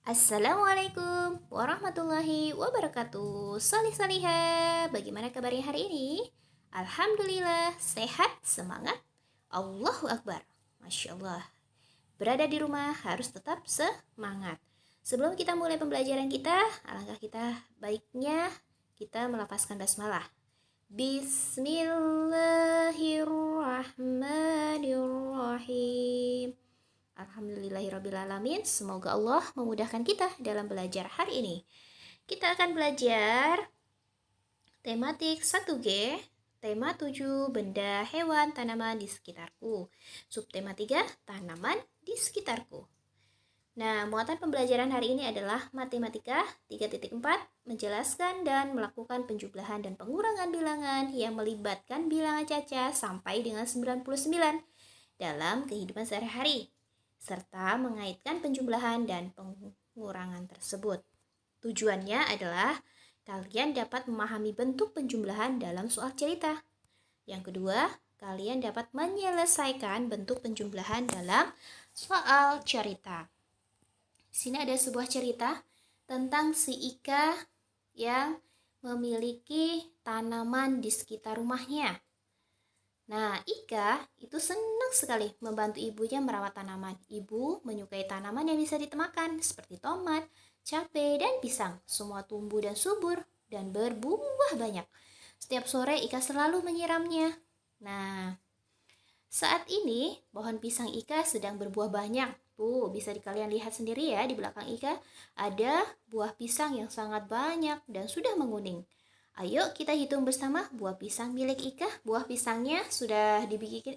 Assalamualaikum warahmatullahi wabarakatuh. Salih-salihah, bagaimana kabarnya hari ini? Alhamdulillah, sehat, semangat. Allahu Akbar. Masya Allah. Berada di rumah harus tetap semangat. Sebelum kita mulai pembelajaran kita, alangkah kita baiknya kita melafazkan basmalah. Bismillahirrahmanirrahim. Alhamdulillahirrabbilalamin. Semoga Allah memudahkan kita dalam belajar hari ini. Kita akan belajar tematik 1G, tema 7, benda, hewan, tanaman di sekitarku. Subtema 3, tanaman di sekitarku. Nah, muatan pembelajaran hari ini adalah matematika 3.4, menjelaskan dan melakukan penjumlahan dan pengurangan bilangan yang melibatkan bilangan caca sampai dengan 99 dalam kehidupan sehari-hari, serta mengaitkan penjumlahan dan pengurangan tersebut. Tujuannya adalah kalian dapat memahami bentuk penjumlahan dalam soal cerita. Yang kedua, kalian dapat menyelesaikan bentuk penjumlahan dalam soal cerita. Di sini ada sebuah cerita tentang si Ika yang memiliki tanaman di sekitar rumahnya. Nah, Ika itu senang sekali membantu ibunya merawat tanaman. Ibu menyukai tanaman yang bisa ditemakan seperti tomat, cabai, dan pisang. Semua tumbuh dan subur dan berbuah banyak. Setiap sore Ika selalu menyiramnya. Nah, saat ini pohon pisang Ika sedang berbuah banyak. Tuh, bisa kalian lihat sendiri ya, di belakang Ika ada buah pisang yang sangat banyak dan sudah menguning. Ayo kita hitung bersama buah pisang milik Ika. Buah pisangnya sudah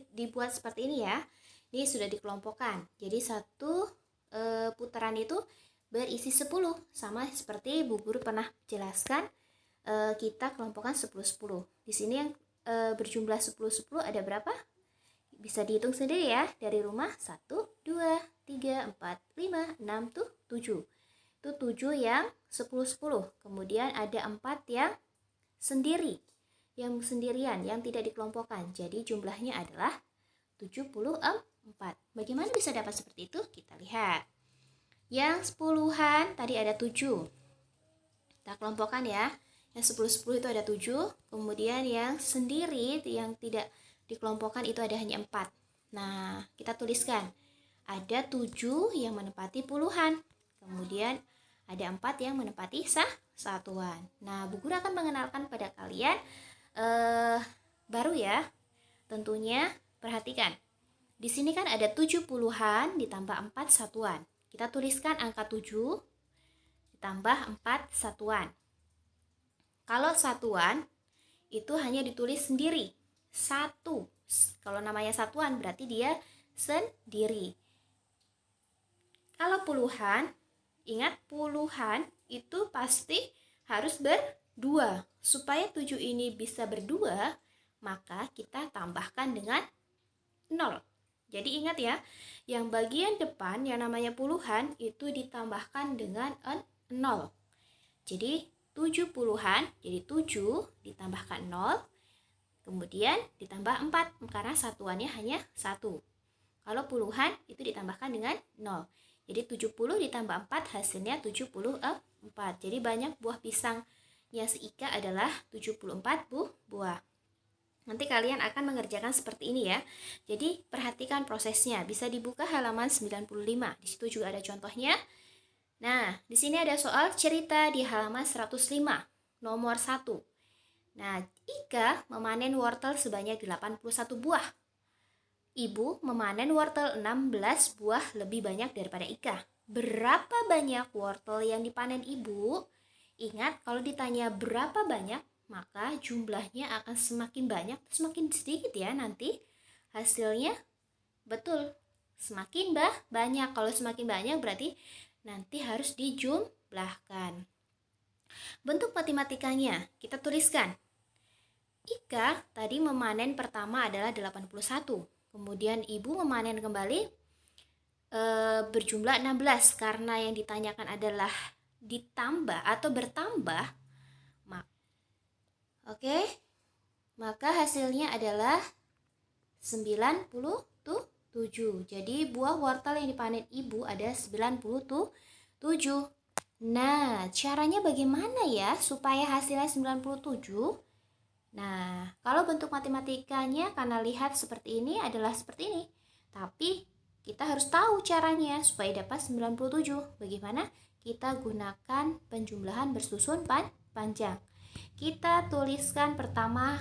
dibuat seperti ini ya. Ini sudah dikelompokkan. Jadi satu putaran itu berisi 10. Sama seperti Bu Guru pernah jelaskan, kita kelompokkan 10-10. Di sini yang berjumlah 10-10 ada berapa? Bisa dihitung sendiri ya. Dari rumah 1, 2, 3, 4, 5, 6, 7. Itu 7 yang 10-10. Kemudian ada 4 yang sendiri, yang sendirian, yang tidak dikelompokkan. Jadi jumlahnya adalah 74. Bagaimana bisa dapat seperti itu? Kita lihat. Yang 10-an tadi ada 7. Kita kelompokkan ya. Yang 10-10 itu ada 7. Kemudian yang sendiri, yang tidak dikelompokkan itu ada hanya 4. Nah, kita tuliskan. Ada 7 yang menempati puluhan. Kemudian ada 4 yang menempati satuan. Nah, Bu Guru akan mengenalkan pada kalian baru ya. Tentunya perhatikan. Di sini kan ada 7 puluhan ditambah 4 satuan. Kita tuliskan angka 7 ditambah 4 satuan. Kalau satuan itu hanya ditulis sendiri. 1. Kalau namanya satuan berarti dia sendiri. Kalau puluhan, ingat puluhan itu pasti harus berdua. Supaya 7 ini bisa berdua, maka kita tambahkan dengan 0. Jadi ingat ya, yang bagian depan yang namanya puluhan itu ditambahkan dengan 0. Jadi 7 puluhan, jadi 7 ditambahkan 0, kemudian ditambah 4 karena satuannya hanya 1. Kalau puluhan itu ditambahkan dengan 0. Jadi 70 ditambah 4 hasilnya 74. Jadi banyak buah pisangnya si Ika adalah 74 buah. Nanti kalian akan mengerjakan seperti ini ya. Jadi perhatikan prosesnya. Bisa dibuka halaman 95. Di situ juga ada contohnya. Nah, di sini ada soal cerita di halaman 105, nomor 1. Nah, Ika memanen wortel sebanyak 81 buah. Ibu memanen wortel 16 buah lebih banyak daripada Ika. Berapa banyak wortel yang dipanen ibu? Ingat, kalau ditanya berapa banyak, maka jumlahnya akan semakin banyak, semakin sedikit ya nanti hasilnya. Betul, semakin banyak. Kalau semakin banyak berarti nanti harus dijumlahkan. Bentuk matematikanya kita tuliskan. Ika tadi memanen pertama adalah 81. Kemudian ibu memanen kembali berjumlah 16 karena yang ditanyakan adalah ditambah atau bertambah. Oke. Maka hasilnya adalah 97. Jadi buah wortel yang dipanen ibu ada 97 7. Nah, caranya bagaimana ya supaya hasilnya 97? Nah, kalau bentuk matematikanya karena lihat seperti ini adalah seperti ini. Tapi kita harus tahu caranya supaya dapat 97. Bagaimana? Kita gunakan penjumlahan bersusun panjang. Kita tuliskan pertama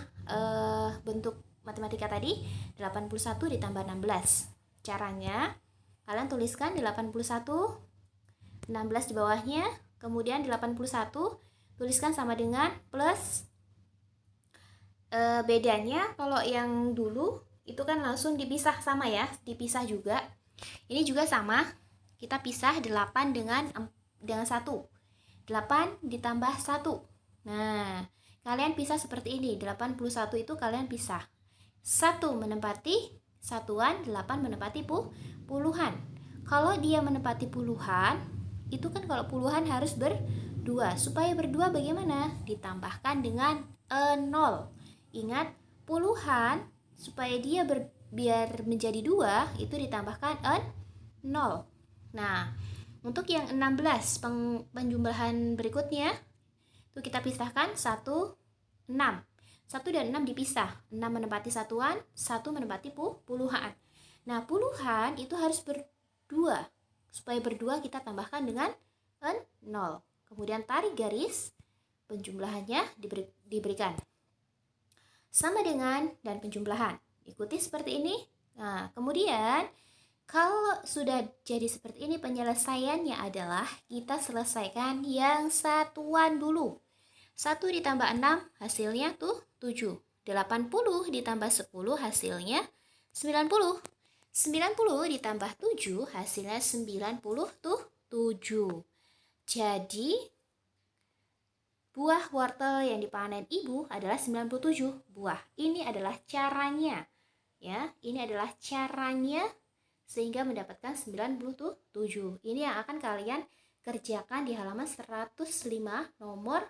bentuk matematika tadi 81 ditambah 16. Caranya kalian tuliskan 81, 16 di bawahnya, kemudian 81 tuliskan sama dengan plus. Bedanya kalau yang dulu itu kan langsung dipisah sama ya, dipisah juga. Ini juga sama, kita pisah 8 dengan 1. 8 ditambah 1. Nah, kalian pisah seperti ini, 81 itu kalian pisah. 1 menempati satuan, 8 menempati puluhan. Kalau dia menempati puluhan, itu kan kalau puluhan harus berdua. Supaya berdua bagaimana? Ditambahkan dengan 0. Ingat, puluhan supaya dia biar menjadi 2 itu ditambahkan 0. Nah, untuk yang 16 penjumlahan berikutnya itu kita pisahkan 1, 6. 1 dan 6 dipisah. 6 menempati satuan, 1 menempati puluhan. Nah, puluhan itu harus berdua. Supaya berdua kita tambahkan dengan 0. Kemudian tarik garis, penjumlahannya diberikan sama dengan dan penjumlahan. Ikuti seperti ini. Nah, kemudian kalau sudah jadi seperti ini, penyelesaiannya adalah kita selesaikan yang satuan dulu. 1 ditambah 6 hasilnya tuh 7. 80 ditambah 10 hasilnya 90. 90 ditambah 7 hasilnya 90 tuh 7. Jadi buah wortel yang dipanen ibu adalah 97 buah. Ini adalah caranya. Ya, ini adalah caranya sehingga mendapatkan 97. Ini yang akan kalian kerjakan di halaman 105 nomor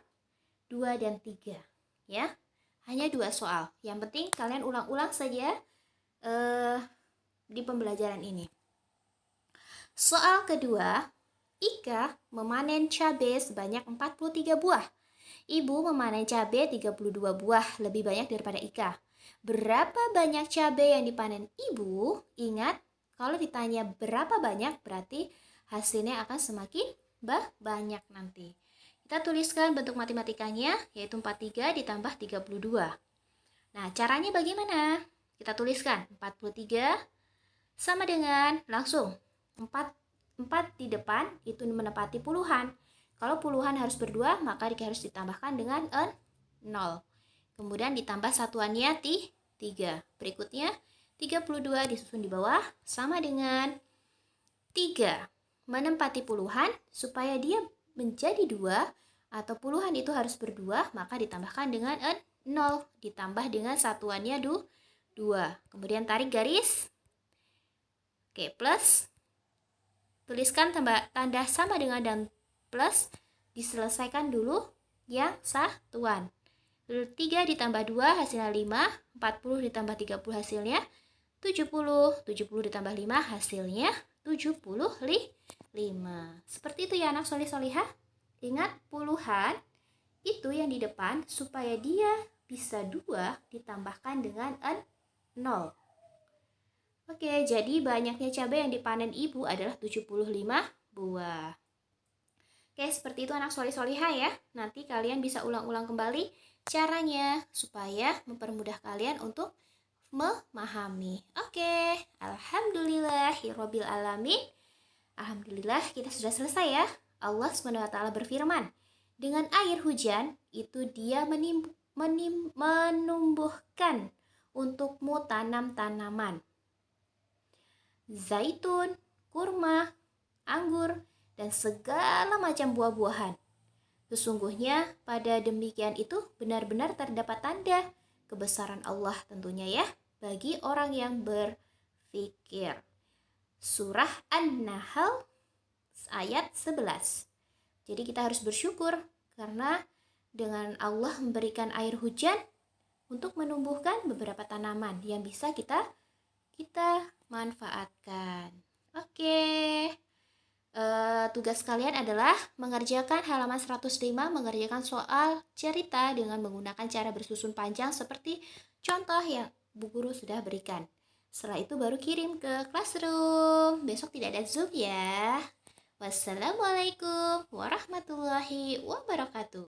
2 dan 3. Ya. Hanya 2 soal. Yang penting kalian ulang-ulang saja di pembelajaran ini. Soal kedua, Ika memanen cabai sebanyak 43 buah. Ibu memanen cabai 32 buah, lebih banyak daripada Ika. Berapa banyak cabai yang dipanen ibu? Ingat, kalau ditanya berapa banyak, berarti hasilnya akan semakin banyak nanti. Kita tuliskan bentuk matematikanya, yaitu 43 ditambah 32. Nah, caranya bagaimana? Kita tuliskan 43 sama dengan langsung 4 di depan itu menempati puluhan. Kalau puluhan harus berdua, maka harus ditambahkan dengan 0. Kemudian ditambah satuannya 3. Berikutnya 32 disusun di bawah sama dengan 3. Menempati puluhan supaya dia menjadi 2 atau puluhan itu harus berdua, maka ditambahkan dengan 0. Ditambah dengan satuannya 2. Kemudian tarik garis. Oke, plus. Tuliskan tanda sama dengan dan plus, diselesaikan dulu yang satuan. 3 ditambah 2 hasilnya 5, 40 ditambah 30 hasilnya 70, 70 ditambah 5 hasilnya 75. Seperti itu ya anak solih-solihah. Ingat, puluhan itu yang di depan supaya dia bisa 2 ditambahkan dengan 0. Oke, jadi banyaknya cabai yang dipanen ibu adalah 75 buah. Oke, seperti itu anak solih-solihah ya. Nanti kalian bisa ulang-ulang kembali caranya supaya mempermudah kalian untuk memahami. Oke, alhamdulillahirabbil alamin. Alhamdulillah kita sudah selesai ya. Allah SWT berfirman, dengan air hujan itu dia menumbuhkan untukmu tanam-tanaman. Zaitun, kurma, anggur, dan segala macam buah-buahan. Sesungguhnya pada demikian itu benar-benar terdapat tanda kebesaran Allah tentunya ya, bagi orang yang berpikir. Surah An-Nahl ayat 11. Jadi kita harus bersyukur karena dengan Allah memberikan air hujan untuk menumbuhkan beberapa tanaman yang bisa kita manfaatkan. Oke. Tugas kalian adalah mengerjakan halaman 105, mengerjakan soal cerita dengan menggunakan cara bersusun panjang seperti contoh yang Bu Guru sudah berikan. Setelah itu baru kirim ke classroom. Besok tidak ada Zoom ya. Wassalamualaikum warahmatullahi wabarakatuh.